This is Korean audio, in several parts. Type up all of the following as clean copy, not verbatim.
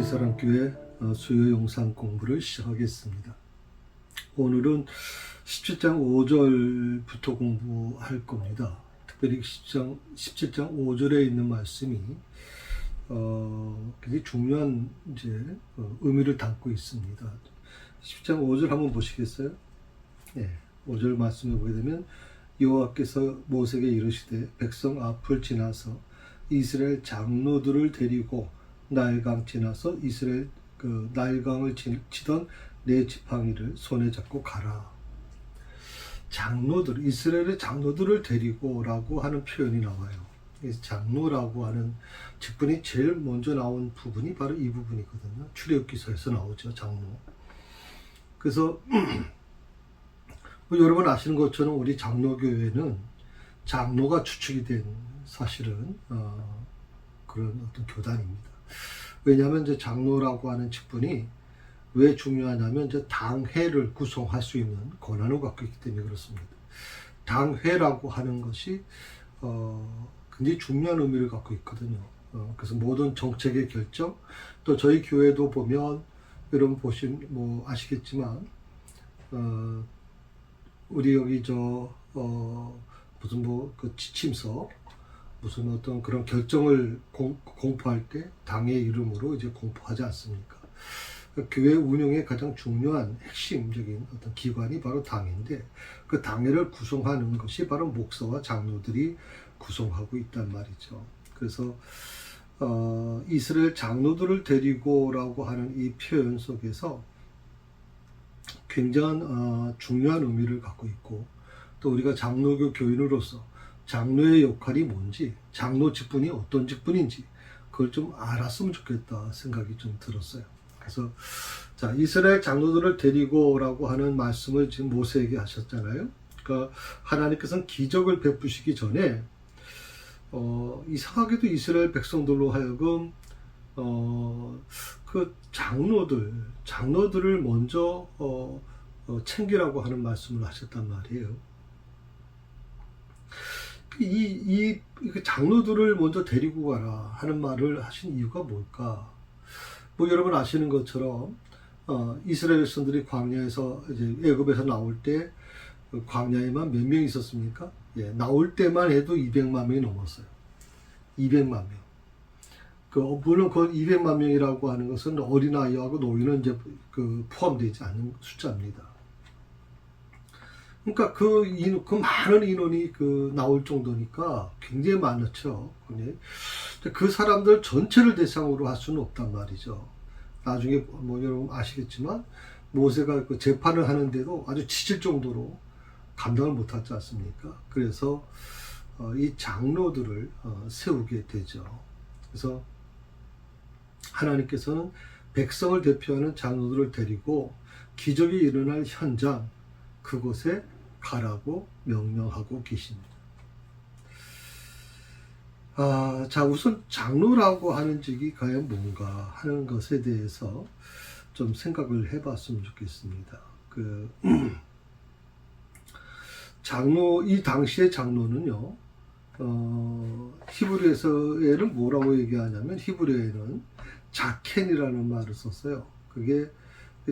우리사랑교회 수요 영상 공부를 시작하겠습니다. 오늘은 17장 5절부터 공부할 겁니다. 특별히 17장 5절에 있는 말씀이 굉장히 중요한 의미를 담고 있습니다. 17장 5절 한번 보시겠어요? 네, 5절 말씀을 보게 되면 여호와께서 모세에게 이르시되 백성 앞을 지나서 이스라엘 장로들을 데리고 나일강 지나서 이스라엘 나일강을 치던 네 지팡이를 손에 잡고 가라. 장로들, 이스라엘의 장로들을 데리고라고 하는 표현이 나와요. 장로라고 하는 직분이 제일 먼저 나온 부분이 바로 이 부분이거든요. 출애굽기서에서 나오죠, 장로. 그래서 여러분 아시는 것처럼 우리 장로교회는 장로가 주축이 된 사실은 그런 어떤 교단입니다. 왜냐하면 이제 장로라고 하는 직분이 왜 중요하냐면 이제 당회를 구성할 수 있는 권한을 갖고 있기 때문에 그렇습니다. 당회라고 하는 것이 굉장히 중요한 의미를 갖고 있거든요. 그래서 모든 정책의 결정, 또 저희 교회도 보면 여러분 아시겠지만 우리 여기 무슨 그 지침서 무슨 어떤 그런 결정을 공포할 때 당의 이름으로 이제 공포하지 않습니까? 교회 운영의 가장 중요한 핵심적인 어떤 기관이 바로 당인데 그 당회를 구성하는 것이 바로 목사와 장로들이 구성하고 있단 말이죠. 그래서 이스라엘 장로들을 데리고라고 하는 이 표현 속에서 굉장한 중요한 의미를 갖고 있고 또 우리가 장로교 교인으로서 장로의 역할이 뭔지, 장로 직분이 어떤 직분인지 그걸 좀 알았으면 좋겠다 생각이 좀 들었어요. 그래서 자, 이스라엘 장로들을 데리고라고 하는 말씀을 지금 모세에게 하셨잖아요. 그러니까 하나님께서는 기적을 베푸시기 전에 이상하게도 이스라엘 백성들로 하여금 그 장로들을 먼저 챙기라고 하는 말씀을 하셨단 말이에요. 이 장로들을 먼저 데리고 가라 하는 말을 하신 이유가 뭘까? 여러분 아시는 것처럼 이스라엘 백성들이 광야에서 이제 애굽에서 나올 때 광야에만 몇 명 있었습니까? 예, 나올 때만 해도 200만 명이 넘었어요. 200만 명. 물론 그 200만 명이라고 하는 것은 어린아이하고 노인은 이제 포함되지 않는 숫자입니다. 그러니까 그 많은 인원이 나올 정도니까 굉장히 많았죠. 그 사람들 전체를 대상으로 할 수는 없단 말이죠. 나중에 여러분 아시겠지만 모세가 그 재판을 하는데도 아주 지칠 정도로 감당을 못하지 않습니까? 그래서 이 장로들을 세우게 되죠. 그래서 하나님께서는 백성을 대표하는 장로들을 데리고 기적이 일어날 현장 그곳에 가라고 명령하고 계십니다. 자, 우선 장로라고 하는 직이 과연 뭔가 하는 것에 대해서 좀 생각을 해봤으면 좋겠습니다. 이 당시의 장로는요, 히브리에서에는 뭐라고 얘기하냐면 히브리에는 자켄이라는 말을 썼어요. 그게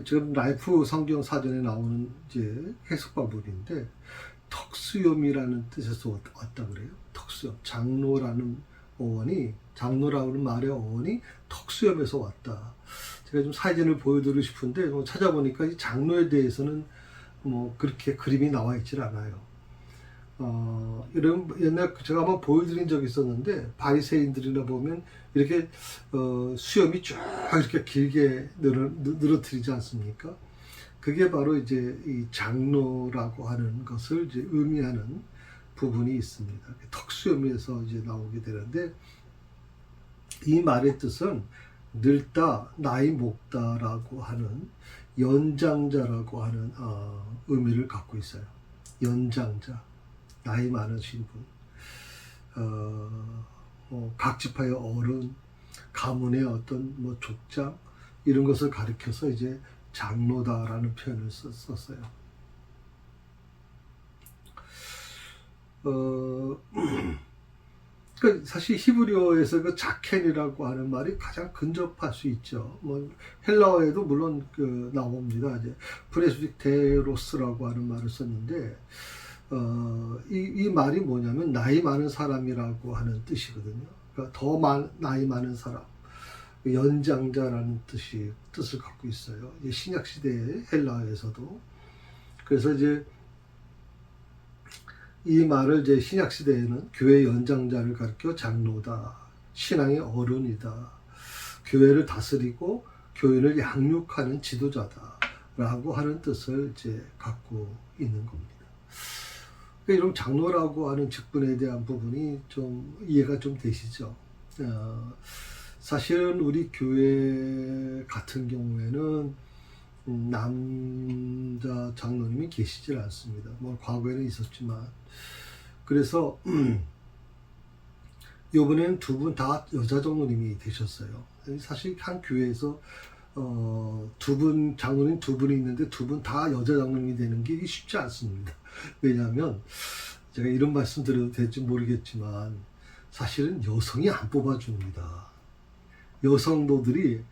지금 라이프 성경 사전에 나오는 이제 해석 방법인데 턱수염이라는 뜻에서 왔다 그래요. 턱수염. 장로라는 말의 어원이 턱수염에서 왔다. 제가 좀 사진을 보여드리고 싶은데 찾아보니까 이 장로에 대해서는 그렇게 그림이 나와 있질 않아요. 옛날 제가 한번 보여드린 적이 있었는데 바리새인들이나 보면 이렇게 수염이 쭉 이렇게 길게 늘어뜨리지 않습니까? 그게 바로 이제 이 장로라고 하는 것을 이제 의미하는 부분이 있습니다. 턱수염에서 이제 나오게 되는데 이 말의 뜻은 늙다, 나이 먹다라고 하는 연장자라고 하는 의미를 갖고 있어요. 연장자. 나이 많으신 분, 각 지파의 어른, 가문의 어떤 족장 이런 것을 가리켜서 이제 장로다라는 표현을 썼어요. 그러니까 사실 히브리어에서 그 자켄이라고 하는 말이 가장 근접할 수 있죠. 뭐 헬라어에도 물론 그 나옵니다. 이제 프레스비테로스라고 하는 말을 썼는데 이 말이 뭐냐면 나이 많은 사람이라고 하는 뜻이거든요. 그러니까 나이 많은 사람, 연장자라는 뜻을 갖고 있어요. 신약 시대의 헬라어에서도. 그래서 이제 이 말을 이제 신약 시대에는 교회 연장자를 가리켜 장로다, 신앙의 어른이다, 교회를 다스리고 교회를 양육하는 지도자다라고 하는 뜻을 이제 갖고 있는 겁니다. 이런 장로라고 하는 직분에 대한 부분이 좀 이해가 좀 되시죠? 사실은 우리 교회 같은 경우에는 남자 장로님이 계시질 않습니다. 뭐 과거에는 있었지만, 그래서 이번에는 두 분 다 여자 장로님이 되셨어요. 사실 한 교회에서 장로님 두 분이 있는데 두 분 다 여자 장로님이 되는 게 쉽지 않습니다. 왜냐하면 제가 이런 말씀 드려도 될지 모르겠지만 사실은 여성이 안 뽑아줍니다. 여성도들이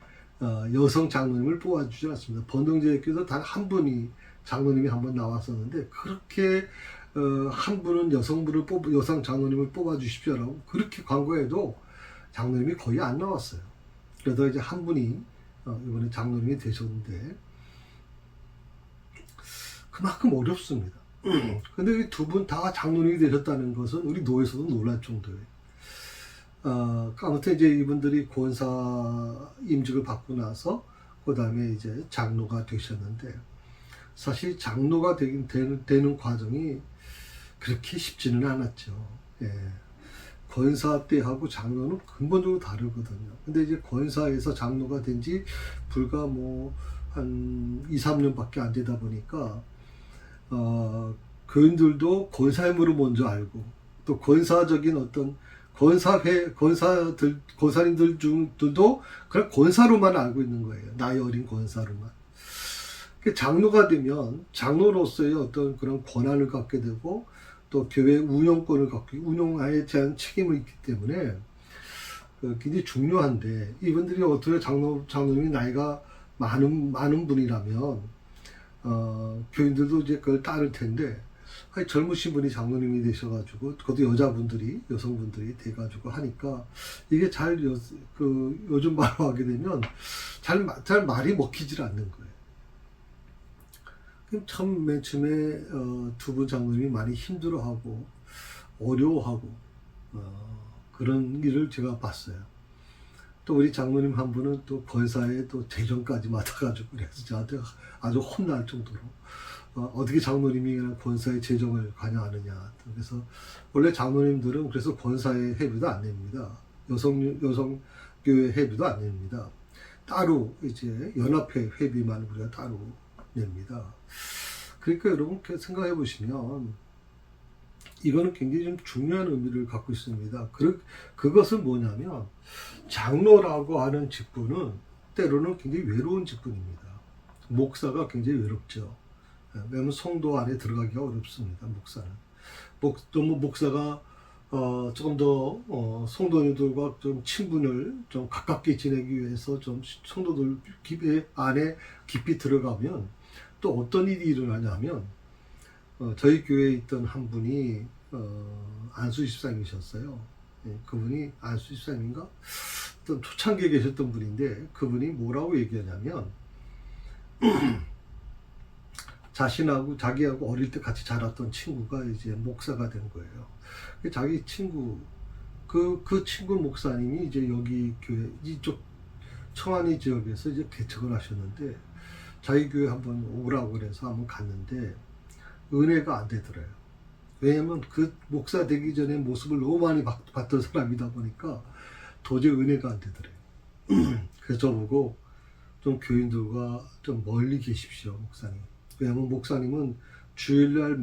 여성 장로님을 뽑아주지 않습니다. 번동제교도 단 한 분이 장로님이 한 번 나왔었는데 그렇게 한 분은 여성 장로님을 뽑아주십시오라고 그렇게 광고해도 장로님이 거의 안 나왔어요. 그러다 이제 한 분이 이번에 장로님이 되셨는데 그만큼 어렵습니다. 근데 두 분 다 장로님이 되셨다는 것은 우리 노에서도 놀랄 정도예요. 아무튼 이제 이분들이 권사 임직을 받고 나서 그 다음에 이제 장로가 되셨는데 사실 장로가 되는 과정이 그렇게 쉽지는 않았죠. 예. 권사 때하고 장로는 근본적으로 다르거든요. 근데 이제 권사에서 장로가 된 지 불과 뭐 한 2, 3년밖에 안 되다 보니까 교인들도 권사임으로 먼저 알고 또 권사적인 어떤 권사님들도 그냥 권사로만 알고 있는 거예요. 나이 어린 권사로만. 장로가 되면 장로로서의 어떤 그런 권한을 갖게 되고 또 교회 운영권을 갖고 운영에 대한 책임을 있기 때문에 굉장히 중요한데 이분들이 어떻게 장로님이 나이가 많은 분이라면 교인들도 이제 그걸 따를 텐데 젊으신 분이 장로님이 되셔가지고 그것도 여성분들이 돼가지고 하니까 이게 요즘 말로 하게 되면 잘 말이 먹히질 않는 거예요. 참 맨 처음에 두 분 장로님이 많이 힘들어하고 어려워하고 그런 일을 제가 봤어요. 또 우리 장로님 한 분은 또 권사에 또 재정까지 맡아가지고 그래서 저한테 아주 혼날 정도로 어떻게 장로님이 권사의 재정을 관여하느냐. 그래서 원래 장로님들은 그래서 권사의 회비도 안 냅니다. 여성교회 회비도 안 냅니다. 따로 이제 연합회 회비만 우리가 따로 냅니다. 그러니까 여러분 생각해 보시면 이거는 굉장히 좀 중요한 의미를 갖고 있습니다. 그것은 뭐냐면 장로라고 하는 직분은 때로는 굉장히 외로운 직분입니다. 목사가 굉장히 외롭죠. 왜냐하면 성도 안에 들어가기가 어렵습니다. 목사는. 목사가 조금 더 성도님들과 좀 친분을 좀 가깝게 지내기 위해서 좀 성도들 안에 깊이 들어가면 또 어떤 일이 일어나냐면 저희 교회에 있던 한 분이 안수 집사님이셨어요. 그분이 안수 집사님인가? 어떤 초창기에 계셨던 분인데 그분이 뭐라고 얘기하냐면 자기하고 어릴 때 같이 자랐던 친구가 이제 목사가 된 거예요. 자기 친구, 그 친구 목사님이 이제 여기 교회, 이쪽 청안리 지역에서 이제 개척을 하셨는데, 자기 교회 한번 오라고 그래서 한번 갔는데, 은혜가 안 되더래요. 왜냐면 그 목사 되기 전에 모습을 너무 많이 봤던 사람이다 보니까 도저히 은혜가 안 되더래요. 그래서 저보고 좀 교인들과 좀 멀리 계십시오, 목사님. 왜냐하면 목사님은 주일날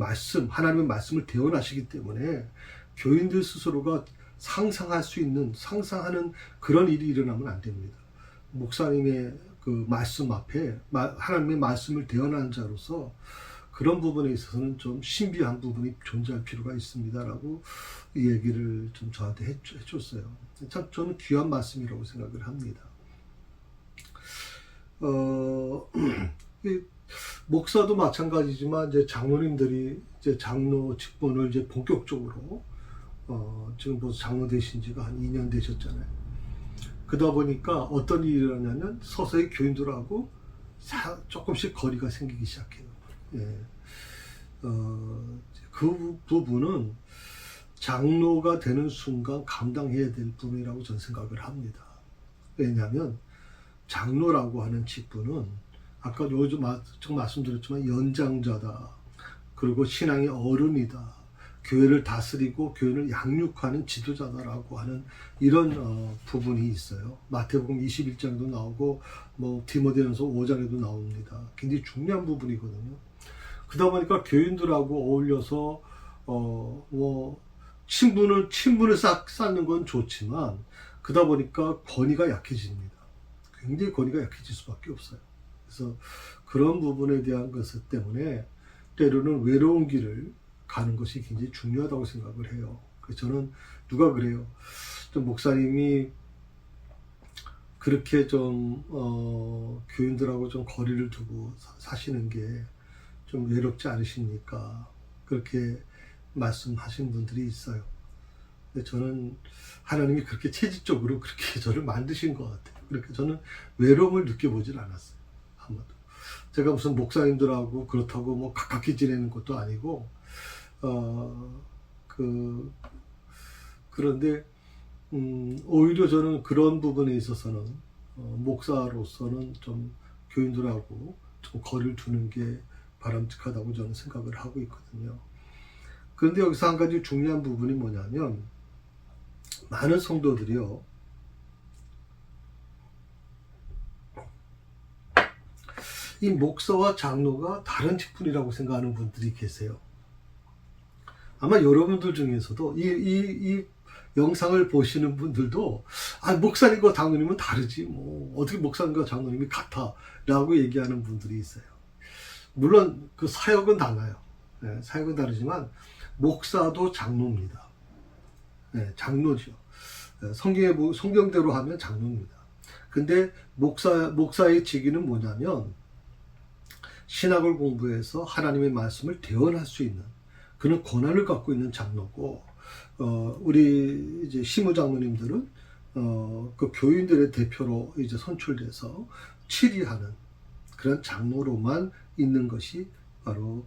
하나님의 말씀을 대언하시기 때문에 교인들 스스로가 상상하는 그런 일이 일어나면 안 됩니다. 목사님의 그 말씀 앞에 하나님의 말씀을 대언하는 자로서 그런 부분에 있어서는 좀 신비한 부분이 존재할 필요가 있습니다라고 이 얘기를 좀 저한테 해줬어요. 참 저는 귀한 말씀이라고 생각을 합니다. 이 목사도 마찬가지지만 이제 장로님들이 이제 장로 직분을 이제 본격적으로 지금 벌써 장로 되신 지가 한 2년 되셨잖아요. 그러다 보니까 어떤 일이 일어나냐면 서서히 교인들하고 조금씩 거리가 생기기 시작해요. 예. 그 부분은 장로가 되는 순간 감당해야 될 부분이라고 저는 생각을 합니다. 왜냐하면 장로라고 하는 직분은 아까 요즘 말씀드렸지만 연장자다. 그리고 신앙의 어른이다. 교회를 다스리고 교회를 양육하는 지도자다라고 하는 이런 부분이 있어요. 마태복음 21장에도 나오고 뭐 디모데전서 5장에도 나옵니다. 굉장히 중요한 부분이거든요. 그러다 보니까 교인들하고 어울려서 뭐 친분을 쌓는 건 좋지만 그러다 보니까 권위가 약해집니다. 굉장히 권위가 약해질 수밖에 없어요. 그래서 그런 부분에 대한 것을 때문에 때로는 외로운 길을 가는 것이 굉장히 중요하다고 생각을 해요. 그래서 저는 누가 그래요. 좀 목사님이 그렇게 좀 교인들하고 좀 거리를 두고 사시는 게 좀 외롭지 않으십니까? 그렇게 말씀하신 분들이 있어요. 근데 저는 하나님이 그렇게 체질적으로 그렇게 저를 만드신 것 같아요. 그렇게 저는 외로움을 느껴보질 않았어요. 아마도. 제가 무슨 목사님들하고 그렇다고 뭐 가깝게 지내는 것도 아니고, 그런데, 오히려 저는 그런 부분에 있어서는, 목사로서는 좀 교인들하고 좀 거리를 두는 게 바람직하다고 저는 생각을 하고 있거든요. 그런데 여기서 한 가지 중요한 부분이 뭐냐면, 많은 성도들이요, 이 목사와 장로가 다른 직분이라고 생각하는 분들이 계세요. 아마 여러분들 중에서도 이 영상을 보시는 분들도 목사님과 장로님은 다르지 뭐 어떻게 목사님과 장로님이 같아 라고 얘기하는 분들이 있어요. 물론 그 사역은 달라요. 네, 사역은 다르지만 목사도 장로입니다. 네, 장로죠. 성경대로 하면 장로입니다. 근데 목사의 직위는 뭐냐면 신학을 공부해서 하나님의 말씀을 대언할 수 있는 그런 권한을 갖고 있는 장로고, 우리 이제 시무장로님들은 그 교인들의 대표로 이제 선출돼서 치리하는 그런 장로로만 있는 것이 바로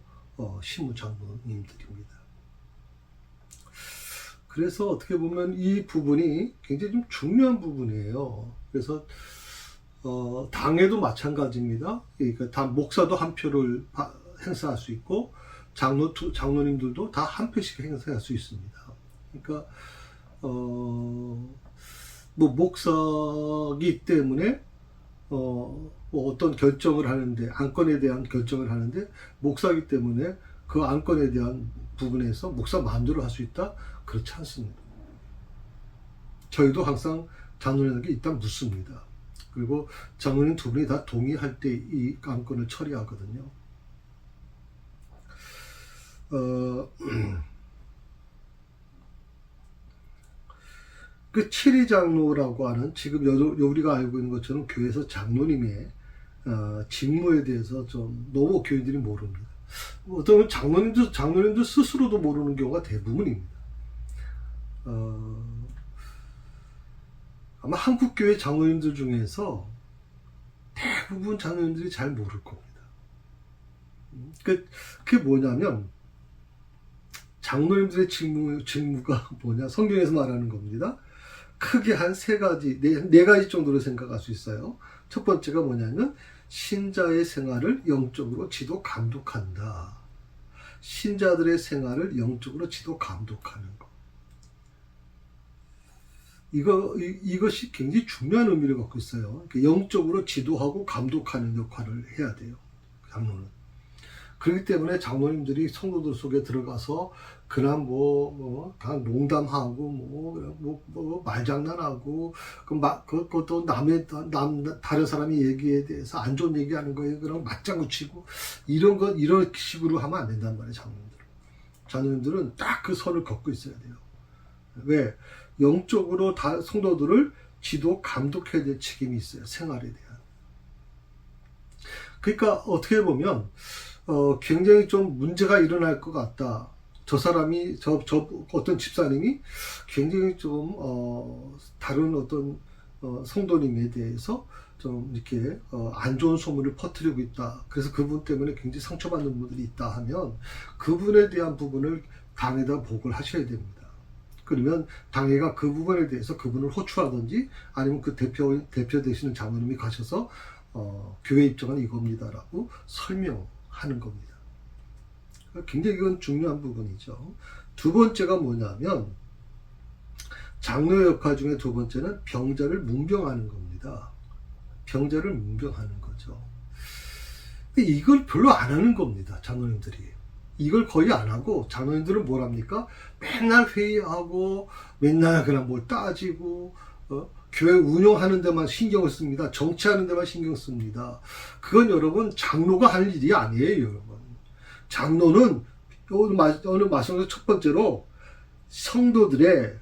시무장로님들입니다. 그래서 어떻게 보면 이 부분이 굉장히 좀 중요한 부분이에요. 그래서 당에도 마찬가지입니다. 그러니까 다 목사도 한 표를 행사할 수 있고 장로님들도 다 한 표씩 행사할 수 있습니다. 그러니까 뭐 목사기 때문에 뭐 어떤 결정을 하는데 안건에 대한 결정을 하는데 목사기 때문에 그 안건에 대한 부분에서 목사 마음대로 할 수 있다? 그렇지 않습니다. 저희도 항상 장로님에게 일단 묻습니다. 그리고 장로님 두 분이 다 동의할 때 이 안건을 처리하거든요. 그 치리장로라고 하는 지금 우리가 알고 있는 것처럼 교회에서 장로님의 직무에 대해서 좀 너무 교인들이 모릅니다. 어떤 장로님들 스스로도 모르는 경우가 대부분입니다. 아마 한국교회 장로님들 중에서 대부분 장로님들이 잘 모를 겁니다. 그게 뭐냐면 장로님들의 직무가 뭐냐, 성경에서 말하는 겁니다. 크게 한 세 가지, 네 가지 정도로 생각할 수 있어요. 첫 번째가 뭐냐면 신자의 생활을 영적으로 지도 감독한다. 신자들의 생활을 영적으로 지도 감독하는 것. 이것이 굉장히 중요한 의미를 갖고 있어요. 영적으로 지도하고 감독하는 역할을 해야 돼요, 장로는. 그렇기 때문에 장로님들이 성도들 속에 들어가서 그냥 다 농담하고 말장난하고 그것도 다른 사람이 얘기에 대해서 안 좋은 얘기하는 거에 그냥 맞장구 치고 이런 식으로 하면 안 된단 말이에요. 장로님들은 딱 그 선을 걷고 있어야 돼요. 왜? 영적으로 성도들을 지도 감독해야 될 책임이 있어요. 생활에 대한. 그러니까 어떻게 보면 굉장히 좀 문제가 일어날 것 같다. 저 사람이 어떤 집사님이 굉장히 좀 다른 어떤 성도님에 대해서 좀 이렇게 안 좋은 소문을 퍼뜨리고 있다. 그래서 그분 때문에 굉장히 상처받는 분들이 있다 하면 그분에 대한 부분을 당에다 보고를 하셔야 됩니다. 그러면 당회가 그 부분에 대해서 그분을 호출하든지 아니면 그 대표 되시는 장로님이 가셔서 교회 입장은 이겁니다라고 설명하는 겁니다. 굉장히 이건 중요한 부분이죠. 두 번째가 뭐냐면 장로의 역할 중에 두 번째는 병자를 문병하는 겁니다. 병자를 문병하는 거죠. 근데 이걸 별로 안 하는 겁니다. 장로님들이. 이걸 거의 안 하고 장로님들은 뭘 합니까? 맨날 회의하고 맨날 그냥 뭘 따지고 교회 운영하는 데만 신경을 씁니다. 정치하는 데만 신경 씁니다. 그건 여러분 장로가 할 일이 아니에요. 여러분. 장로는 오늘 말씀에서 첫 번째로 성도들의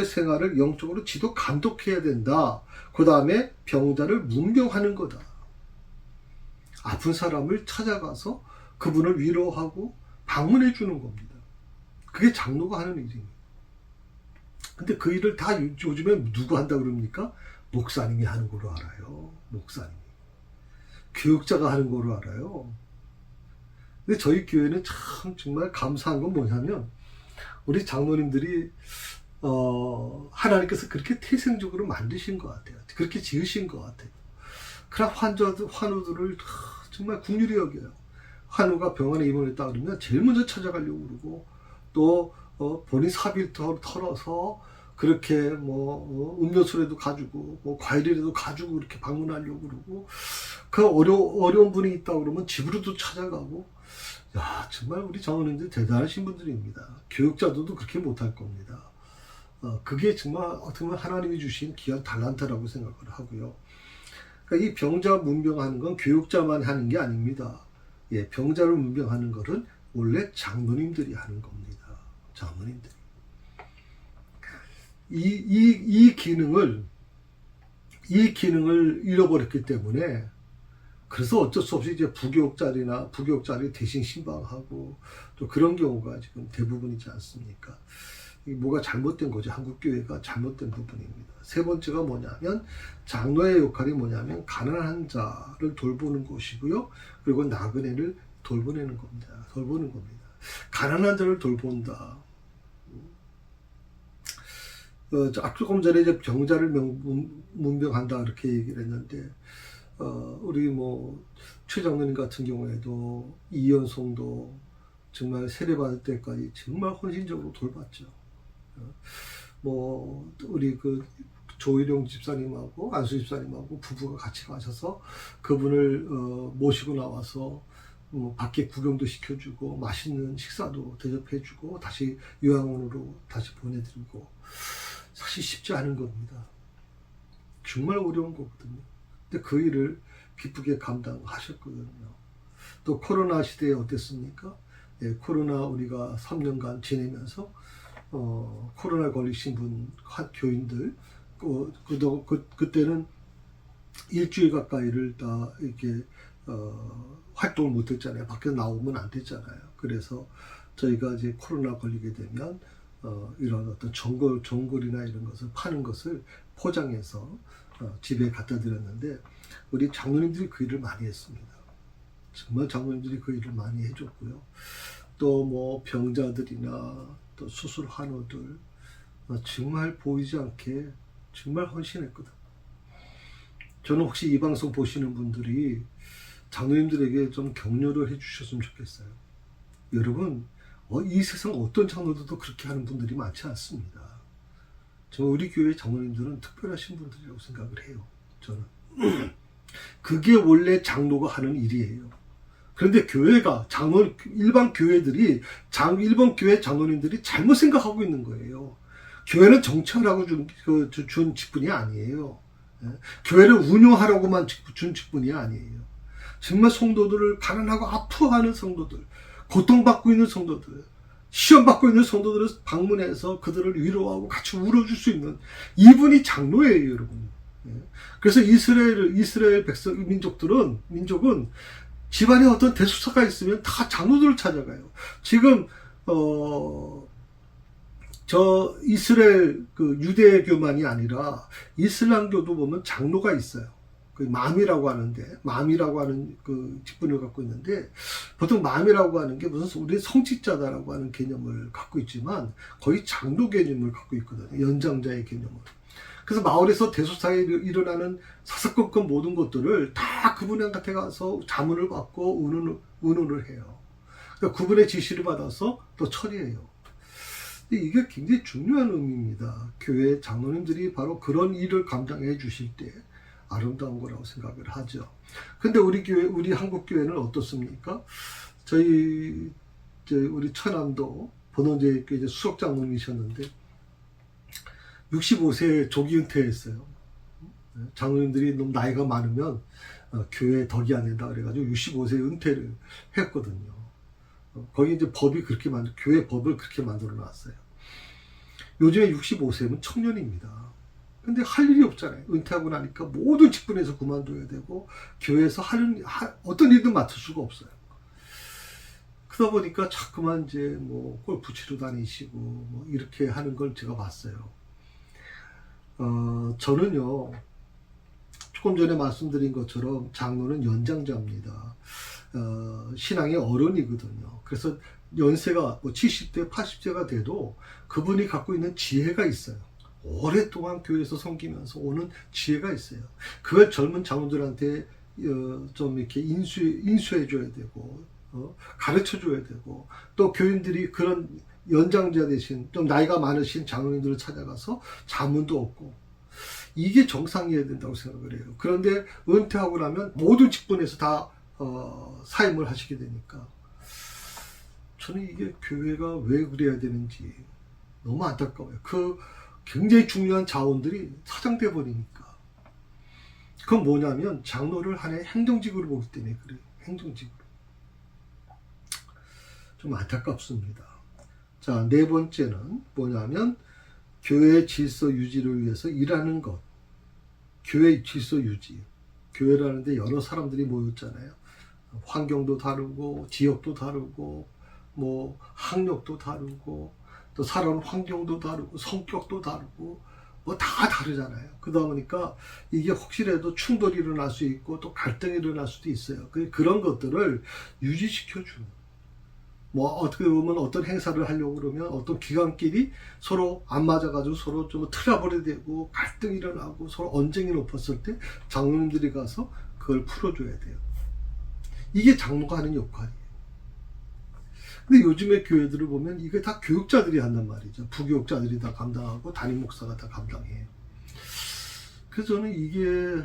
생활을 영적으로 지도 감독해야 된다. 그 다음에 병자를 문병하는 거다. 아픈 사람을 찾아가서 그분을 위로하고 방문해 주는 겁니다. 그게 장로가 하는 일입니다. 근데 그 일을 다 요즘에 누구 한다 그럽니까? 목사님이 하는 거로 알아요. 목사님이. 교육자가 하는 거로 알아요. 근데 저희 교회는 참 정말 감사한 건 뭐냐면 우리 장로님들이 하나님께서 그렇게 태생적으로 만드신 것 같아요. 그렇게 지으신 것 같아요. 그럼 환우들을 정말 국률이 여겨요. 환우가 병원에 입원했다 그러면 제일 먼저 찾아가려고 그러고 또 본인 사비를 털어서 그렇게 음료수라도 가지고 과일이라도 가지고 이렇게 방문하려고 그러고 그 어려운 분이 있다 그러면 집으로도 찾아가고 야 정말 우리 장로님들 대단하신 분들입니다. 교육자들도 그렇게 못할 겁니다. 그게 정말 어떻게 보면 하나님이 주신 귀한 달란트라고 생각을 하고요. 그러니까 이 병자 문병하는 건 교육자만 하는 게 아닙니다. 예, 병자를 문병하는 것은 원래 장로님들이 하는 겁니다. 장로님들이. 이 기능을 잃어버렸기 때문에 그래서 어쩔 수 없이 이제 부교육자리 대신 신방하고 또 그런 경우가 지금 대부분이지 않습니까? 뭐가 잘못된 거죠. 한국교회가 잘못된 부분입니다. 세 번째가 뭐냐면 장로의 역할이 뭐냐면 가난한 자를 돌보는 것이고요. 그리고 나그네를 돌보는 겁니다. 가난한 자를 돌본다. 조금 전에 이제 병자를 문병한다 이렇게 얘기를 했는데 우리 최 장로님 같은 경우에도 이연송도 정말 세례받을 때까지 정말 헌신적으로 돌봤죠. 우리 그 조일용 집사님하고 안수 집사님하고 부부가 같이 가셔서 그분을 모시고 나와서 밖에 구경도 시켜주고 맛있는 식사도 대접해주고 다시 요양원으로 다시 보내드리고 사실 쉽지 않은 겁니다. 정말 어려운 거거든요. 근데 그 일을 기쁘게 감당하셨거든요. 또 코로나 시대에 어땠습니까? 예, 코로나 우리가 3년간 지내면서 코로나 걸리신 교인들 그때는 일주일 가까이를 다 이렇게 활동을 못했잖아요. 밖에 나오면 안 됐잖아요. 그래서 저희가 이제 코로나 걸리게 되면 이런 어떤 전골이나 이런 것을 파는 것을 포장해서 집에 갖다 드렸는데 우리 장로님들이 그 일을 많이 했습니다. 정말 장로님들이 그 일을 많이 해줬고요. 또 병자들이나 또 수술 환우들 정말 보이지 않게 정말 헌신했거든. 저는 혹시 이 방송 보시는 분들이 장로님들에게 좀 격려를 해주셨으면 좋겠어요. 여러분 이 세상 어떤 장로들도 그렇게 하는 분들이 많지 않습니다. 우리 교회 장로님들은 특별하신 분들이라고 생각을 해요. 저는 그게 원래 장로가 하는 일이에요. 그런데 교회가 일반 교회들이 일반 교회 장로님들이 잘못 생각하고 있는 거예요. 교회는 정치하라고 준 직분이 아니에요. 교회를 운영하라고만 준 직분이 아니에요. 정말 성도들을 가난하고 아파하는 성도들, 고통받고 있는 성도들, 시험받고 있는 성도들을 방문해서 그들을 위로하고 같이 울어줄 수 있는 이분이 장로예요, 여러분. 그래서 이스라엘 민족은 집안에 어떤 대소사가 있으면 다 장로들을 찾아가요. 지금 저 이스라엘 유대교만이 아니라 이슬람교도 보면 장로가 있어요. 맘이라고 하는 직분을 갖고 있는데, 보통 맘이라고 하는 게 무슨 우리 성직자다라고 하는 개념을 갖고 있지만 거의 장로 개념을 갖고 있거든요. 연장자의 개념을. 그래서 마을에서 대소사에 일어나는 사사건건 모든 것들을 다 그분한테 가서 자문을 받고 의논을 해요. 그러니까 그분의 지시를 받아서 또 처리해요. 이게 굉장히 중요한 의미입니다. 교회 장로님들이 바로 그런 일을 감당해 주실 때 아름다운 거라고 생각을 하죠. 근데 우리 한국 교회는 어떻습니까? 우리 처남도 본원제일교회 이제 수석 장로님이셨는데 65세 조기 은퇴했어요. 장로님들이 너무 나이가 많으면 교회에 덕이 안 된다 그래가지고 65세 은퇴를 했거든요. 거기 이제 교회 법을 그렇게 만들어 놨어요. 요즘에 65세면 청년입니다. 근데 할 일이 없잖아요. 은퇴하고 나니까 모든 직분에서 그만둬야 되고 교회에서 어떤 일도 맡을 수가 없어요. 그러다 보니까 자꾸만 이제 골프 치러 다니시고 이렇게 하는 걸 제가 봤어요. 저는요, 조금 전에 말씀드린 것처럼 장로는 연장자입니다. 신앙의 어른이거든요. 그래서 연세가 70대, 80세가 돼도 그분이 갖고 있는 지혜가 있어요. 오랫동안 교회에서 섬기면서 오는 지혜가 있어요. 그걸 젊은 장로들한테 좀 이렇게 인수해줘야 되고, 가르쳐줘야 되고, 또 교인들이 그런 연장자 대신 좀 나이가 많으신 장로님들을 찾아가서 자문도 얻고, 이게 정상이어야 된다고 생각을 해요. 그런데 은퇴하고 나면 모든 직분에서 다 사임을 하시게 되니까 저는 이게 교회가 왜 그래야 되는지 너무 안타까워요. 굉장히 중요한 자원들이 사장돼 버리니까. 그건 뭐냐면 장로를 하나의 행정직으로 보기 때문에 그래요. 행정직으로. 좀 안타깝습니다. 자, 네 번째는 뭐냐면 교회의 질서 유지를 위해서 일하는 것. 교회의 질서 유지. 교회라는 데 여러 사람들이 모였잖아요. 환경도 다르고 지역도 다르고 학력도 다르고 또 살아온 환경도 다르고 성격도 다르고 다 다르잖아요. 그러다 보니까 이게 혹시라도 충돌이 일어날 수 있고 또 갈등이 일어날 수도 있어요. 그런 것들을 유지시켜주는, 어떻게 보면 어떤 행사를 하려고 그러면 어떤 기관끼리 서로 안 맞아가지고 서로 좀 트러블이 되고 갈등이 일어나고 서로 언쟁이 높았을 때 장로님들이 가서 그걸 풀어줘야 돼요. 이게 장로가 하는 역할이에요. 근데 요즘의 교회들을 보면 이게 다 교육자들이 한단 말이죠. 부교육자들이 다 감당하고 담임 목사가 다 감당해요. 그래서 저는 이게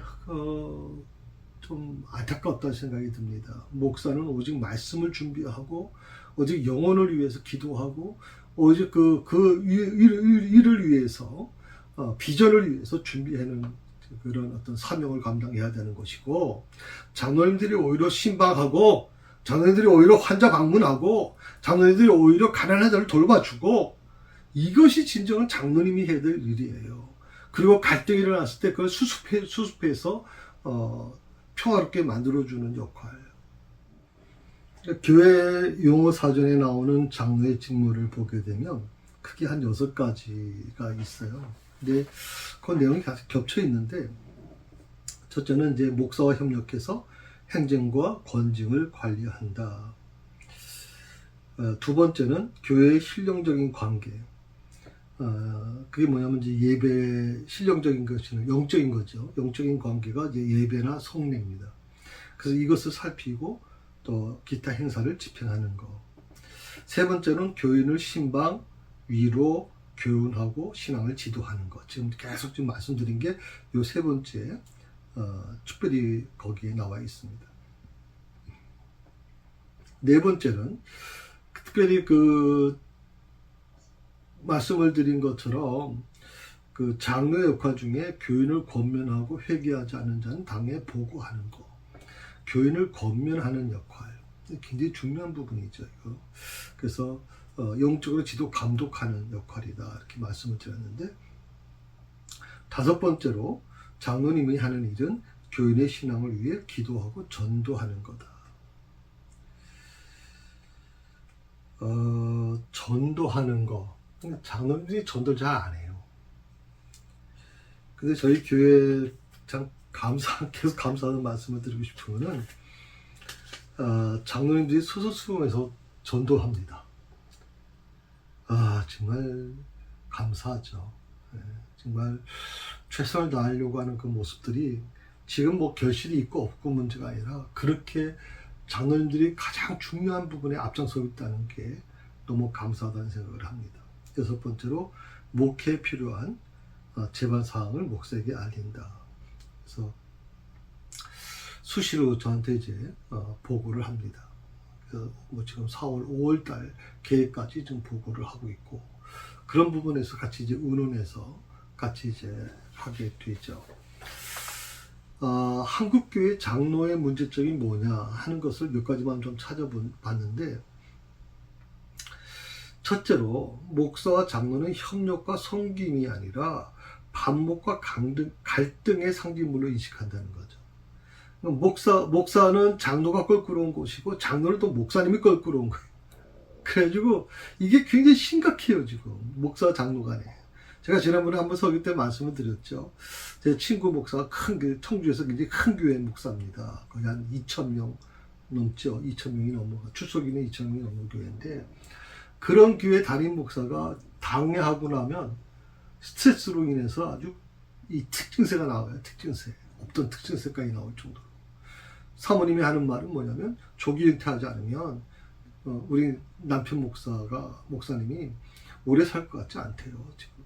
좀 안타깝다는 생각이 듭니다. 목사는 오직 말씀을 준비하고 오직 영혼을 위해서 기도하고 오직 일을 위해서 비전을 위해서 준비하는 그런 어떤 사명을 감당해야 되는 것이고, 장로님들이 오히려 신방하고 장로님들이 오히려 환자 방문하고 장로님들이 오히려 가난한 자를 돌봐주고, 이것이 진정한 장로님이 해야 될 일이에요. 그리고 갈등이 일어났을 때 그걸 수습해서 평화롭게 만들어주는 역할. 교회 용어 사전에 나오는 장로의 직무를 보게 되면 크게 한 6가지가 있어요. 근데 그 내용이 계속 겹쳐 있는데, 첫째는 이제 목사와 협력해서 행정과 권징을 관리한다. 두 번째는 교회의 실용적인 관계. 그게 뭐냐면 이제 예배, 실용적인 것은 영적인 거죠. 영적인 관계가 이제 예배나 성례입니다. 그래서 이것을 살피고 또 기타 행사를 집행하는 거. 세 번째는 교인을 신방, 위로, 교훈하고 신앙을 지도하는 것. 지금 계속 말씀드린 게 이 세 번째 특별히 거기에 나와 있습니다. 네 번째는 특별히 그 말씀을 드린 것처럼 그 장로의 역할 중에 교인을 권면하고 회개하지 않은 자는 당에 보고하는 거. 교인을 권면하는 역할. 굉장히 중요한 부분이죠. 이거. 그래서 영적으로 지도 감독하는 역할이다. 이렇게 말씀을 드렸는데, 다섯 번째로 장로님이 하는 일은 교인의 신앙을 위해 기도하고 전도하는 거다. 전도하는 거. 장로님들이 전도를 잘 안 해요. 근데 저희 교회 참 계속 감사하는 말씀을 드리고 싶은 거는, 장로님들이 소속수금에서 전도합니다. 정말 감사하죠. 정말 최선을 다하려고 하는 그 모습들이 지금 뭐 결실이 있고 없고 문제가 아니라 그렇게 장로님들이 가장 중요한 부분에 앞장서고 있다는 게 너무 감사하다는 생각을 합니다. 여섯 번째로 목회에 필요한 제반 사항을 목사에게 알린다. 그래서 수시로 저한테 이제 보고를 합니다. 뭐 지금 4월, 5월 달 계획까지 좀 보고를 하고 있고, 그런 부분에서 같이 이제 의논해서 같이 이제 하게 되죠. 한국교회 장로의 문제점이 뭐냐 하는 것을 몇 가지만 좀 찾아봤는데, 첫째로 목사와 장로는 협력과 섬김이 아니라 반목과 갈등의 상징물로 인식한다는 거죠. 목사는 장로가 껄끄러운 곳이고 장로는 또 목사님이 껄끄러운 거예요. 그래가지고 이게 굉장히 심각해요. 지금 목사와 장로 간에. 제가 지난번에 한번 설교 때 말씀을 드렸죠. 제 친구 목사가 청주에서 굉장히 큰 교회 목사입니다. 거의 한 2,000명 넘죠. 2,000명이 넘어, 출석인은 2,000명이 넘는 교회인데, 그런 교회 담임 목사가 당회하고 나면 스트레스로 인해서 아주 이 특징세가 나와요. 특징세. 없던 특징세까지 나올 정도로. 사모님이 하는 말은 뭐냐면, 조기 은퇴하지 않으면 우리 남편 목사님이 오래 살 것 같지 않대요. 지금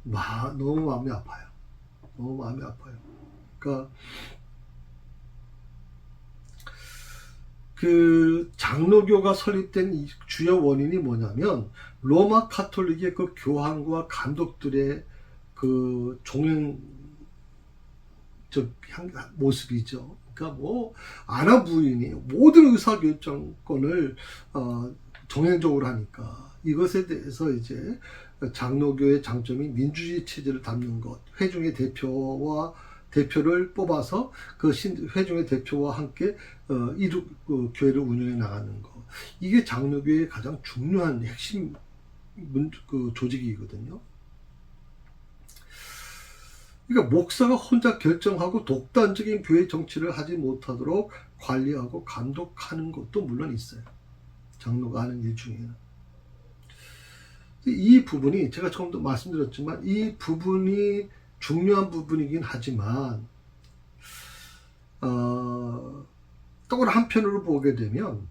너무 마음이 아파요. 너무 마음이 아파요. 그러니까 그 장로교가 설립된 주요 원인이 뭐냐면, 로마 카톨릭의 그 교황과 감독들의 그 종행 모습이죠. 그러니까 뭐 아나 부인이 모든 의사결정권을 종행적으로 하니까, 이것에 대해서 이제 장로교의 장점이 민주주의 체제를 담는 것, 회중의 대표를 뽑아서 그 회중의 대표와 함께 교회를 운영해 나가는 것, 이게 장로교의 가장 중요한 핵심 조직이거든요. 그러니까 목사가 혼자 결정하고 독단적인 교회 정치를 하지 못하도록 관리하고 감독하는 것도 물론 있어요. 장로가 하는 일 중에는. 이 부분이 제가 처음도 말씀드렸지만, 이 부분이 중요한 부분이긴 하지만, 또 한편으로 보게 되면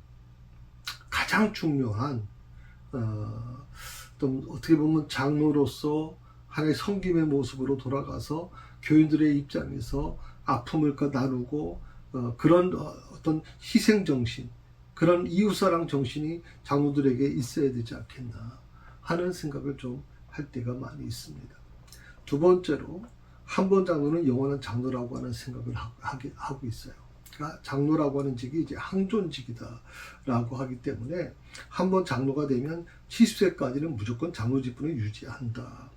가장 중요한, 또 어떻게 보면 장로로서 하나의 섬김의 모습으로 돌아가서 교인들의 입장에서 아픔을 나누고, 그런 어떤 희생정신, 그런 이웃사랑 정신이 장로들에게 있어야 되지 않겠나 하는 생각을 좀 할 때가 많이 있습니다. 두 번째로, 한 번 장로는 영원한 장로라고 하는 생각을 하고 있어요. 그러니까 장로라고 하는 직이 이제 항존직이다라고 하기 때문에, 한 번 장로가 되면 70세까지는 무조건 장로 직분을 유지한다.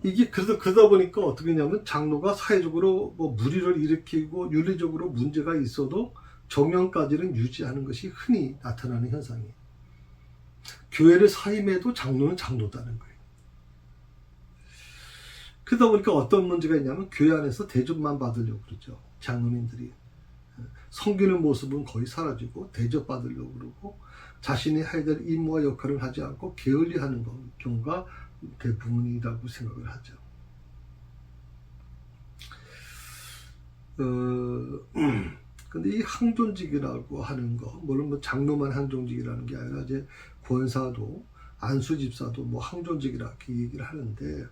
이게 그러다 보니까 어떻게 되냐면, 장로가 사회적으로 뭐 무리를 일으키고 윤리적으로 문제가 있어도 정년까지는 유지하는 것이 흔히 나타나는 현상이에요. 교회를 사임해도 장로는 장로다는 거예요. 그러다 보니까 어떤 문제가 있냐면, 교회 안에서 대접만 받으려고 그러죠. 장로님들이 섬기는 모습은 거의 사라지고 대접받으려고 그러고, 자신이 해야 될 임무와 역할을 하지 않고 게을리하는 경우가 대부분이라고 생각을 하죠. 근데 이 항존직이라고 하는 거, 물론 뭐 장로만 항존직이라는 게 아니라 이제 권사도, 안수집사도 뭐 항존직이라 이렇게 얘기를 하는데,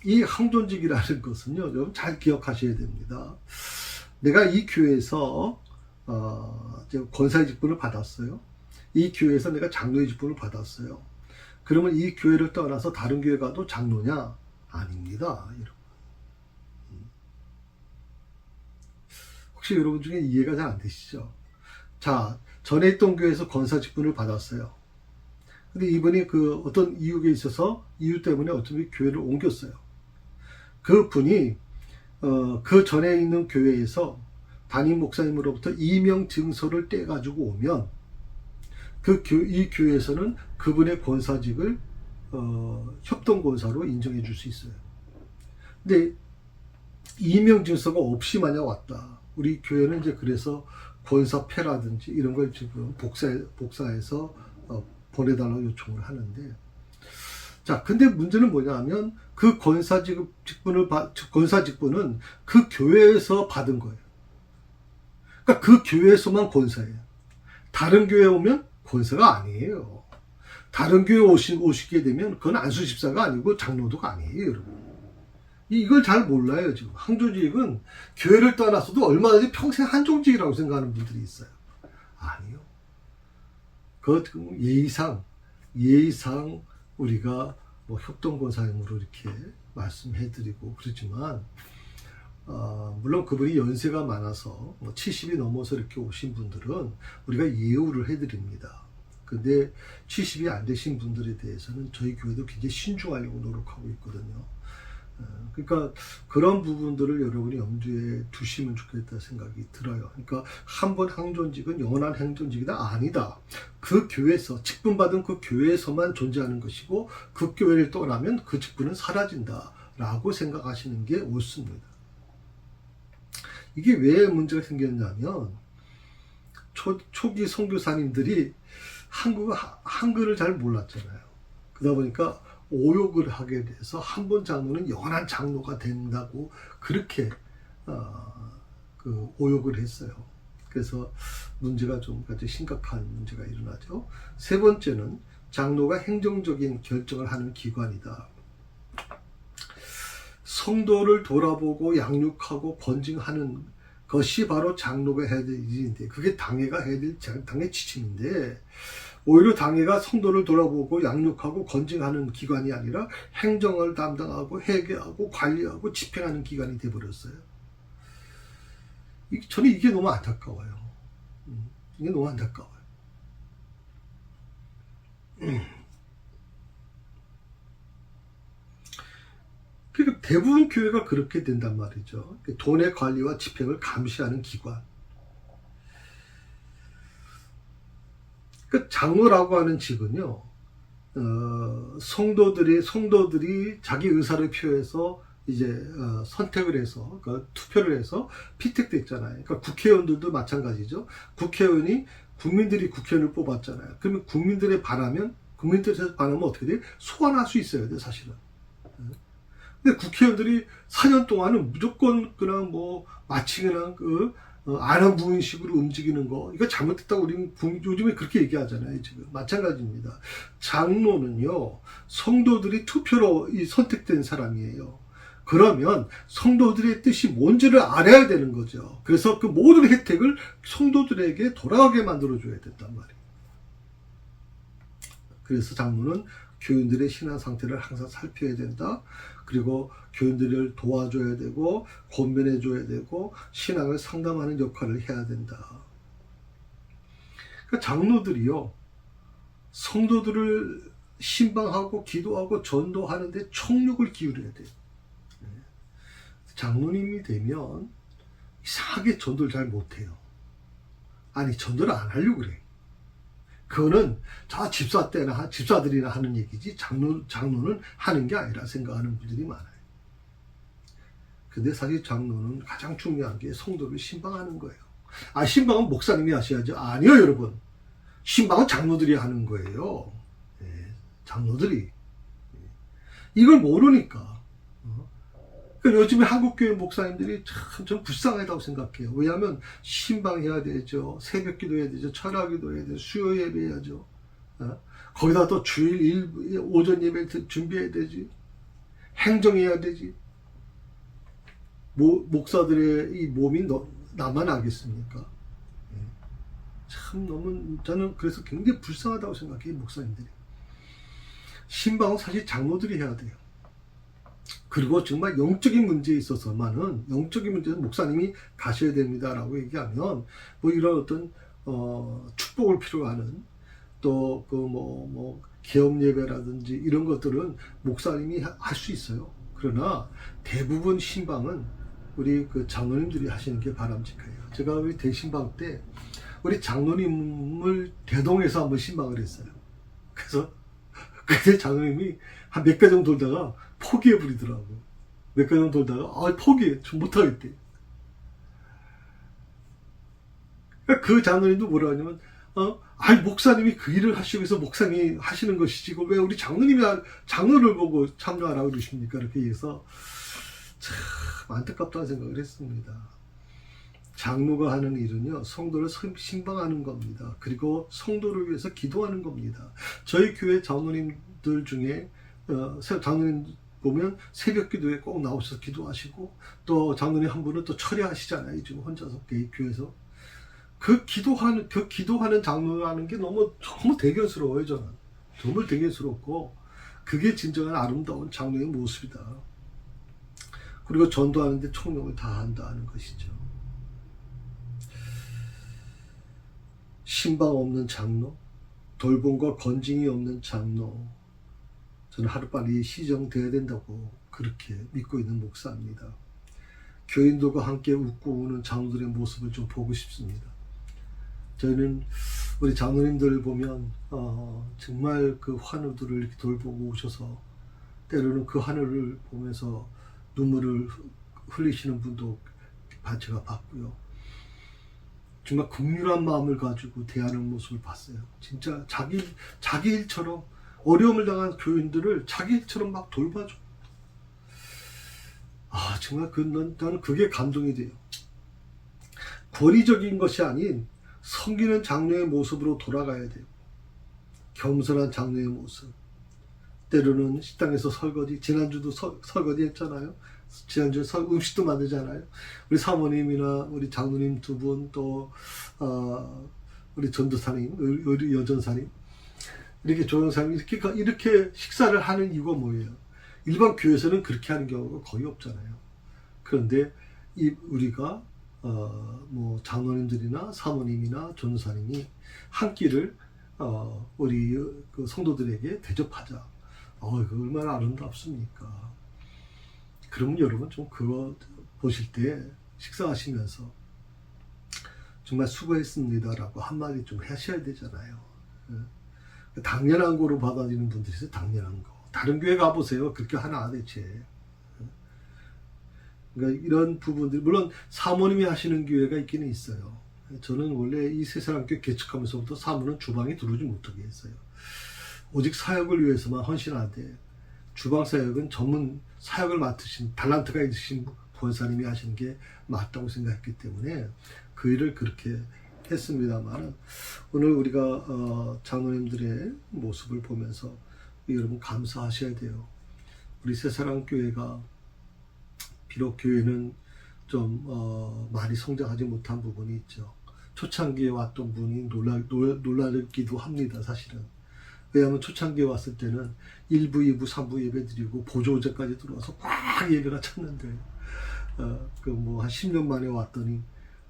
이 항존직이라는 것은요, 여러분 잘 기억하셔야 됩니다. 내가 이 교회에서 권사의 직분을 받았어요. 이 교회에서 내가 장로의 직분을 받았어요. 그러면 이 교회를 떠나서 다른 교회 가도 장로냐? 아닙니다, 여러분. 혹시 여러분 중에 이해가 잘 안 되시죠? 자, 전에 있던 교회에서 권사 직분을 받았어요. 근데 이분이 그 어떤 이유가 있어서 이유 때문에 어차피 교회를 옮겼어요. 그 분이 그 전에 있는 교회에서 담임 목사님으로부터 이명 증서를 떼가지고 오면 이 교회에서는 그분의 권사직을 협동권사로 인정해 줄 수 있어요. 근데 이명 증서가 없이 만약 왔다. 우리 교회는 이제 그래서 권사패라든지 이런 걸 지금 복사해서 보내달라고 요청을 하는데, 자, 근데 문제는 뭐냐면 그 권사 직분은 그 교회에서 받은 거예요. 그러니까 그 교회에서만 권사예요. 다른 교회에 오면 권사가 아니에요. 다른 교회에 오시게 되면 그건 안수집사가 아니고 장로도가 아니에요, 여러분. 이걸 잘 몰라요, 지금. 항존직은 교회를 떠나서도 얼마든지 평생 한종직이라고 생각하는 분들이 있어요. 아니요. 예의상 우리가 뭐 협동권사임으로 이렇게 말씀해드리고 그러지만, 물론 그분이 연세가 많아서 70이 넘어서 이렇게 오신 분들은 우리가 예우를 해드립니다. 근데 70이 안 되신 분들에 대해서는 저희 교회도 굉장히 신중하려고 노력하고 있거든요. 그러니까 그런 부분들을 여러분이 염두에 두시면 좋겠다 생각이 들어요. 그러니까 한 번 항존직은 영원한 항존직이다? 아니다. 그 교회에서 직분받은 그 교회에서만 존재하는 것이고 그 교회를 떠나면 그 직분은 사라진다 라고 생각하시는 게 옳습니다. 이게 왜 문제가 생겼냐면 초기 선교사님들이 한글을 잘 몰랐잖아요. 그러다 보니까 오욕을 하게 돼서 한 번 장로는 영원한 장로가 된다고 그렇게 오욕을 했어요. 그래서 문제가 좀 아주 심각한 문제가 일어나죠. 세 번째는 장로가 행정적인 결정을 하는 기관이다. 성도를 돌아보고 양육하고 권징하는 것이 바로 장로가 해야 될 일인데, 그게 당회가 해야 될 당의 지침인데, 오히려 당회가 성도를 돌아보고 양육하고 권징하는 기관이 아니라 행정을 담당하고 회계하고 관리하고 집행하는 기관이 되어버렸어요. 저는 이게 너무 안타까워요. 이게 너무 안타까워요. 그러니까 대부분 교회가 그렇게 된단 말이죠. 돈의 관리와 집행을 감시하는 기관. 그 장로라고 하는 직은요, 성도들이 자기 의사를 표해서 이제 선택을 해서, 그러니까 투표를 해서 피택됐잖아요. 그러니까 국회의원들도 마찬가지죠. 국회의원이 국민들이 국회의원을 뽑았잖아요. 그러면 국민들에 반하면 어떻게 돼? 소환할 수 있어야 돼, 사실은. 근데 국회의원들이 4년 동안은 무조건 그냥 마치 그냥 안하부인식으로 움직이는 거, 이거 잘못됐다고 우리는 요즘에 그렇게 얘기하잖아요. 지금 마찬가지입니다. 장로는요, 성도들이 투표로 선택된 사람이에요. 그러면 성도들의 뜻이 뭔지를 알아야 되는 거죠. 그래서 그 모든 혜택을 성도들에게 돌아가게 만들어줘야 된단 말이에요. 그래서 장로는 교인들의 신앙 상태를 항상 살펴야 된다. 그리고 교인들을 도와줘야 되고 권면해줘야 되고 신앙을 상담하는 역할을 해야 된다. 그러니까 장로들이요, 성도들을 신방하고 기도하고 전도하는데 총력을 기울여야 돼요. 장로님이 되면 이상하게 전도를 잘 못해요. 아니, 전도를 안 하려고 그래. 그거는 저 집사들이나 하는 얘기지 장로는 하는 게 아니라 생각하는 분들이 많아요. 근데 사실 장로는 가장 중요한 게 성도를 신방하는 거예요. 신방은 목사님이 하셔야죠. 아니요, 여러분. 신방은 장로들이 하는 거예요. 장로들이. 이걸 모르니까. 그러니까 요즘에 한국교회 목사님들이 참 불쌍하다고 생각해요. 왜냐하면 신방해야 되죠. 새벽 기도해야 되죠. 철학 기도해야 되죠. 수요 예배해야죠. 거기다 또 주일 오전 예배 준비해야 되지. 행정해야 되지. 목사들의 이 몸이 나만 알겠습니까? 예. 참 너무 저는 그래서 굉장히 불쌍하다고 생각해요. 목사님들이. 신방은 사실 장로들이 해야 돼요. 그리고 정말 영적인 문제에 있어서만은 영적인 문제는 목사님이 가셔야 됩니다라고 얘기하면 뭐 이런 어떤 축복을 필요로 하는 또 그 개업 예배라든지 이런 것들은 목사님이 할 수 있어요. 그러나 대부분 신방은 우리 그 장로님들이 하시는 게 바람직해요. 제가 우리 대신방 때 우리 장로님을 대동해서 한번 신방을 했어요. 그래서 그때 장로님이 한 몇 개 정도 돌다가 포기해 버리더라고요. 몇 개 정도 돌다가 포기해. 좀 못하겠대. 그 장로님도 뭐라 하냐면 목사님이 그 일을 하시기 위해서 목사님이 하시는 것이지 왜 우리 장로님이 장로를 보고 참여하라고 그러십니까? 이렇게 해서 참 안타깝다는 생각을 했습니다. 장로가 하는 일은요, 성도를 신방하는 겁니다. 그리고 성도를 위해서 기도하는 겁니다. 저희 교회 장로님들 중에 장로님 보면 새벽 기도에 꼭 나오셔서 기도하시고 또 장로님 한 분은 또 철야하시잖아요. 지금 혼자서 교회에서. 그 기도하는 장로라는 게 너무 대견스러워요. 저는 정말 대견스럽고 그게 진정한 아름다운 장로의 모습이다. 그리고 전도하는데 총력을 다한다는 것이죠. 신방 없는 장로, 돌봄과 건징이 없는 장로, 저는 하루빨리 시정돼야 된다고 그렇게 믿고 있는 목사입니다. 교인들과 함께 웃고 우는 장로들의 모습을 좀 보고 싶습니다. 저희는 우리 장로님들을 보면 정말 그 환우들을 이렇게 돌보고 오셔서 때로는 그 하늘을 보면서 눈물을 흘리시는 분도 제가 봤고요. 정말 긍휼한 마음을 가지고 대하는 모습을 봤어요. 진짜 자기 일처럼 어려움을 당한 교인들을 자기 일처럼 막 돌봐줘. 정말 난 그게 감동이 돼요. 권위적인 것이 아닌 섬기는 장로의 모습으로 돌아가야 돼요. 겸손한 장로의 모습. 때로는 식당에서 설거지, 지난주도 설거지 했잖아요. 지난주에 음식도 만들잖아요. 우리 사모님이나 우리 장로님 두 분, 또 우리 전도사님, 우리 여전사님, 이렇게 조영사님 이렇게 식사를 하는 이유가 뭐예요? 일반 교회에서는 그렇게 하는 경우가 거의 없잖아요. 그런데 우리가 장로님들이나 사모님이나 전도사님이 한 끼를 우리 그 성도들에게 대접하자. 이거 얼마나 아름답습니까? 그러면 여러분 좀 그거 보실 때 식사하시면서 정말 수고했습니다라고 한마디 좀 하셔야 되잖아요. 당연한 거로 받아들이는 분들이 있어요. 당연한 거. 다른 교회 가보세요. 그렇게 하나 대체. 그러니까 이런 부분들, 물론 사모님이 하시는 교회가 있기는 있어요. 저는 원래 이 새사랑교회 개척하면서부터 사모는 주방에 들어오지 못하게 했어요. 오직 사역을 위해서만 헌신하되 주방 사역은 전문 사역을 맡으신 달란트가 있으신 부원사님이 하시는 게 맞다고 생각했기 때문에 그 일을 그렇게 했습니다만 오늘 우리가 장로님들의 모습을 보면서 여러분 감사하셔야 돼요. 우리 새사랑교회가 비록 교회는 좀 많이 성장하지 못한 부분이 있죠. 초창기에 왔던 분이 놀라기도 합니다. 사실은. 왜냐하면 초창기에 왔을 때는 1부, 2부, 3부 예배 드리고 보조제까지 들어와서 꽉 예배가 찼는데 한 10년 만에 왔더니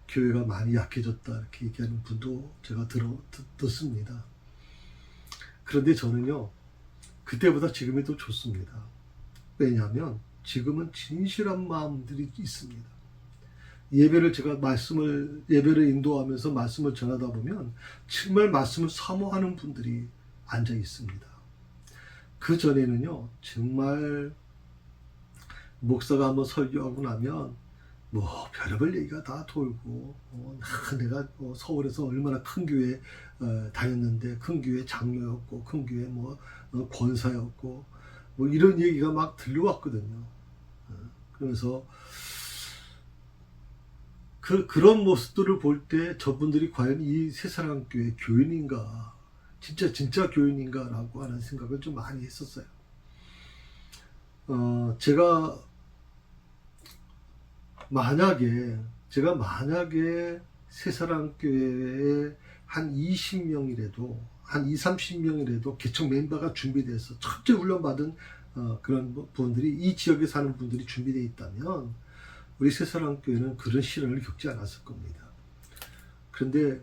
교회가 많이 약해졌다 이렇게 얘기하는 분도 제가 듣습니다. 그런데 저는요 그때보다 지금이 더 좋습니다. 왜냐하면 지금은 진실한 마음들이 있습니다. 예배를 인도하면서 말씀을 전하다 보면 정말 말씀을 사모하는 분들이 앉아 있습니다. 그 전에는요, 정말 목사가 한번 설교하고 나면 별의별 얘기가 다 돌고 내가 서울에서 얼마나 큰 교회 다녔는데 큰 교회 장로였고 큰 교회 권사였고 이런 얘기가 막 들려왔거든요. 그래서 그런 모습들을 볼 때 저분들이 과연 이 새사랑교회 교인인가 진짜 교인인가 라고 하는 생각을 좀 많이 했었어요. 제가 만약에 새사랑교회에 한 20명이라도 한 2, 30명이라도 개척 멤버가 준비돼서 철저히 훈련받은 그런 분들이 이 지역에 사는 분들이 준비되어 있다면 우리 새사랑교회는 그런 시련을 겪지 않았을 겁니다. 그런데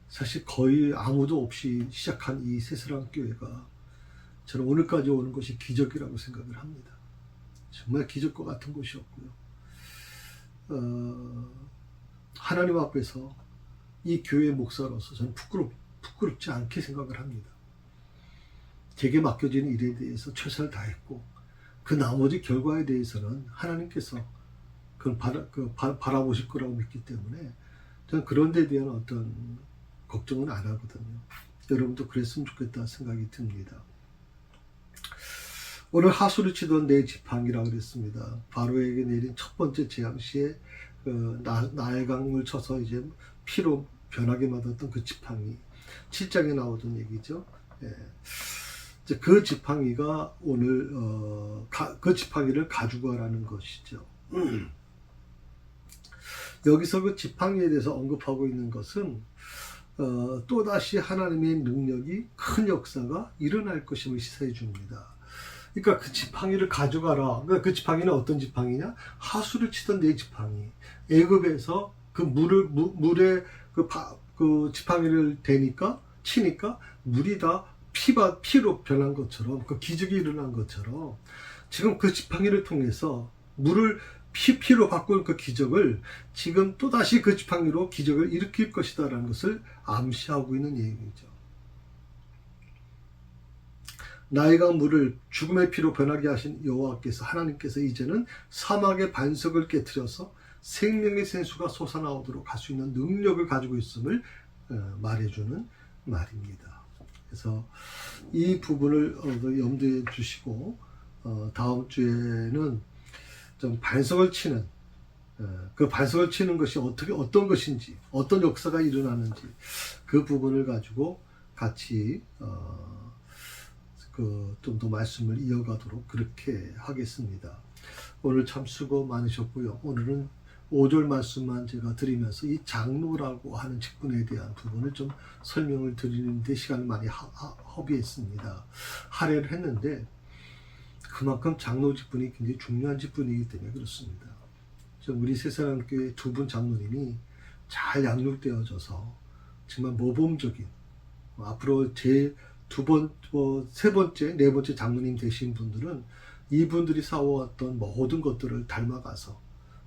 사실 거의 아무도 없이 시작한 이 새사랑교회가 저는 오늘까지 오는 것이 기적이라고 생각을 합니다. 정말 기적과 같은 곳이었고요. 하나님 앞에서 이 교회의 목사로서 저는 부끄럽지 않게 생각을 합니다. 제게 맡겨진 일에 대해서 최선을 다했고 그 나머지 결과에 대해서는 하나님께서 그걸 바라보실 거라고 믿기 때문에 저는 그런 데 대한 어떤 걱정은 안 하거든요. 여러분도 그랬으면 좋겠다 생각이 듭니다. 오늘 하수를 치던 내 지팡이라고 그랬습니다. 바로에게 내린 첫 번째 재앙 시에 나일강을 쳐서 이제 피로 변하게 만들었던 그 지팡이, 7장에 나오던 얘기죠. 예. 이제 그 지팡이가 오늘 그 지팡이를 가져가라는 것이죠. 여기서 그 지팡이에 대해서 언급하고 있는 것은 또다시 하나님의 능력이 큰 역사가 일어날 것임을 시사해 줍니다. 그러니까 그 지팡이를 가져가라. 그러니까 그 지팡이는 어떤 지팡이냐? 하수를 치던 내 지팡이. 애굽에서 그 물에 그 지팡이를 치니까 물이 다 피로 변한 것처럼, 그 기적이 일어난 것처럼 지금 그 지팡이를 통해서 물을 피로 바꾼 그 기적을 지금 또다시 그 지팡이로 기적을 일으킬 것이다라는 것을 암시하고 있는 얘기죠. 나일강 물을 죽음의 피로 변하게 하신 여호와께서, 하나님께서 이제는 사막의 반석을 깨트려서 생명의 생수가 솟아나오도록 할 수 있는 능력을 가지고 있음을 말해주는 말입니다. 그래서 이 부분을 염두에 두시고 다음 주에는 좀 반석을 치는, 그 반석을 치는 것이 어떤 것인지, 어떤 역사가 일어나는지 그 부분을 가지고 같이 좀 더 말씀을 이어가도록 그렇게 하겠습니다. 오늘 참 수고 많으셨고요. 오늘은 5절 말씀만 제가 드리면서 이 장로라고 하는 직분에 대한 부분을 좀 설명을 드리는데 시간을 많이 허비했습니다. 할애를 했는데 그만큼 장로 직분이 굉장히 중요한 직분이기 때문에 그렇습니다. 우리 새사랑교회 두 분 장로님이 잘 양육되어져서 정말 모범적인, 앞으로 세 번째, 네 번째 장로님 되신 분들은 이분들이 싸워왔던 모든 것들을 닮아가서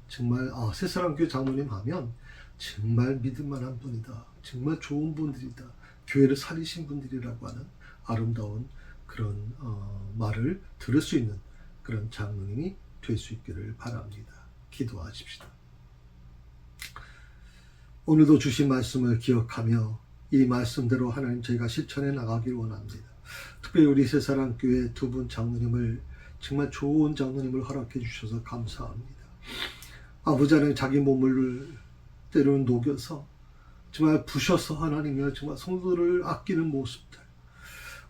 정말 새사랑교회 장로님 하면 정말 믿을만한 분이다, 정말 좋은 분들이다, 교회를 살리신 분들이라고 하는 아름다운 그런 말을 들을 수 있는 그런 장로님이 될 수 있기를 바랍니다. 기도하십시다. 오늘도 주신 말씀을 기억하며 이 말씀대로 하나님 저희가 실천해 나가길 원합니다. 특별히 우리 새사랑교회 두 분 장로님을, 정말 좋은 장로님을 허락해 주셔서 감사합니다. 아버지 하나님, 자기 몸을 때로는 녹여서 정말 부셔서 하나님이여 정말 성도들을 아끼는 모습들,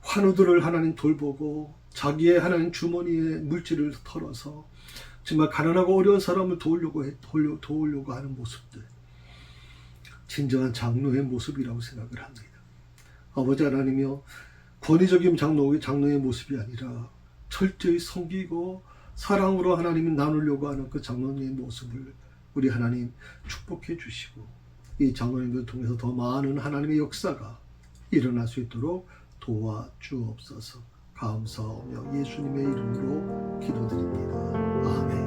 환우들을 하나님 돌보고 자기의 하나님 주머니에 물질을 털어서 정말 가난하고 어려운 사람을 도우려고 하는 모습들, 진정한 장로의 모습이라고 생각을 합니다. 아버지 하나님이여, 권위적인 장로의 모습이 아니라 철저히 섬기고 사랑으로 하나님이 나누려고 하는 그 장로님의 모습을 우리 하나님 축복해 주시고, 이 장로님을 통해서 더 많은 하나님의 역사가 일어날 수 있도록 도와주옵소서. 감사하며 예수님의 이름으로 기도드립니다. 아멘.